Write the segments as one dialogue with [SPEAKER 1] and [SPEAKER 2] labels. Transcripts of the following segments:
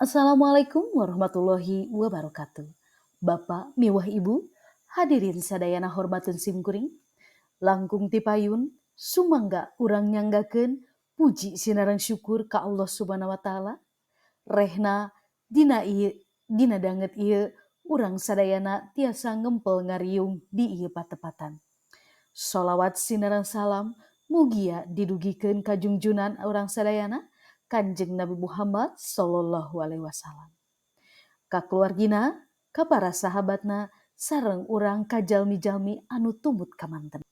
[SPEAKER 1] Assalamualaikum warahmatullahi wabarakatuh. Bapak, miwah ibu, hadirin sadayana hormatun simkuring, langkung tipayun, sumangga urang nyanggakeun puji sinareng syukur ka Allah Subhanahu wa taala. Rehna dina danget ieu urang sadayana tiasa ngempel ngariung di ieu patepatan. Sholawat sinareng salam mugia didugikeun ka junjunan urang sadayana Kanjeng Nabi Muhammad sallallahu alaihi wasallam. Ka keluargina, ka para sahabatna, sareng urang ka jalmi-jalmi anu tumut kamanten.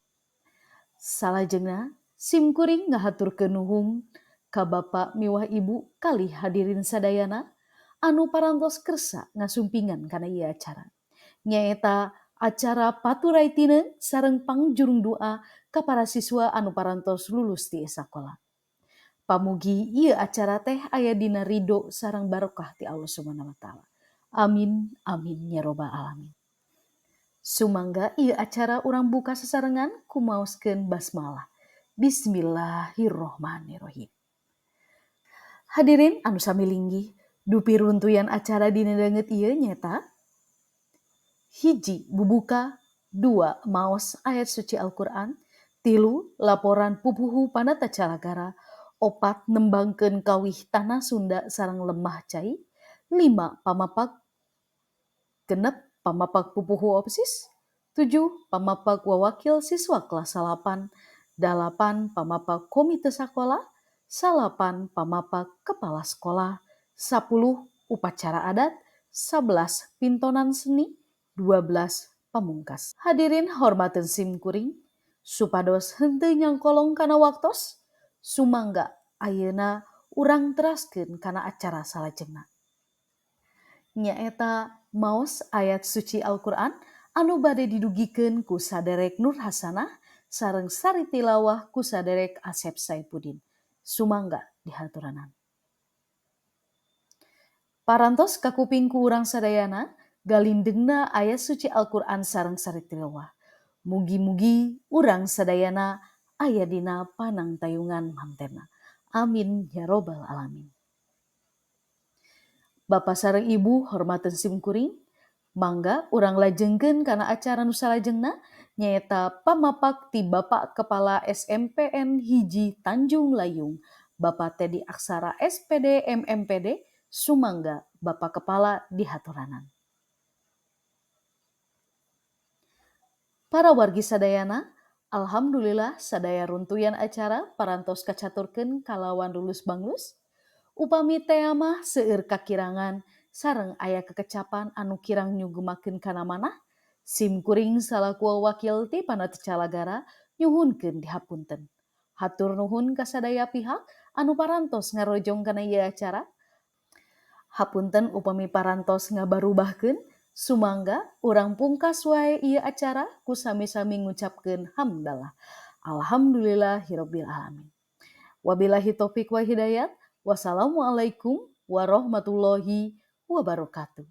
[SPEAKER 1] Salajengna, simkuring ngahaturkeun nuhung ka Bapak miwah Ibu kali hadirin sadayana anu parantos kersa ngasumpingan kana ieu acara. Nyaeta acara paturai tineung sareng pangjurung doa ka para siswa anu parantos lulus ti sakola. Pamugi ieu acara teh aya dina ridho sareng barokah ti Allah Subhanahu wa taala. Amin amin ya robbal alamin. Sumangga ieu acara urang buka sesarengan kumaoskeun basmalah. Bismillahirrohmanirrohim. Hadirin anu sami linggih, dupi runtuyan acara dina danget ieu nyata 1. Bubuka, 2. Maos ayat suci Al-Quran, 3. Laporan pupuhu panata calagara, 4. Nembangkeun kawih tanah Sunda sareng lemah cai, 5. Pamapak genep pamapak pupuhu OPSIS, 7. Pamapak wawakil siswa kelas 8, 8. Pamapak komite sakola, 9. Pamapak kepala sekolah, 10. Upacara adat, 11. Pintonan seni, 12. Pamungkas. Hadirin hormateun simkuring, supados henteu nyangkolong kana waktos, sumangga ayeuna urang teraskeun kana acara salajengna. Nyaeta maos ayat suci Al-Quran anu bade didugikeun ku saderek Nur Hasanah sareng sari tilawah ku saderek Asep Saipudin. Sumangga dihaturanan. Parantos ka kupingku urang sadayana galindengna ayat suci Al-Quran sareng sari tilawah. Mugi-mugi urang sadayana aya dina panangtayungan mantenna. Amin ya robbal alamin. Bapak sareng Ibu hormateun simkuring, mangga urang lajengkeun kana acara nu salajengna nyaeta pamapak ti Bapak Kepala SMPN Hiji Tanjung Layung, Bapak Tedi Aksara SPD MMPD, sumangga Bapak Kepala dihaturanan. Para wargi sadayana, alhamdulillah sadaya runtuyan acara parantos kacaturkeun kalawan lulus banglus. Upami tea mah seueur kakirangan sareng aya kekecapan anu kirang nyugemakeun kana manah, simkuring salaku wakil ti panata calagara nyuhunkeun dihapunten. Hatur nuhun ka sadaya pihak anu parantos ngarojong kana ieu acara. Hapunten upami parantos ngabarubahkeun, sumangga urang pungkas wae ieu acara ku sami-sami ngucapkeun hamdalah. Alhamdulillahirabbil alamin. Wabillahi taufik wa hidayat. Wassalamualaikum warahmatullahi wabarakatuh.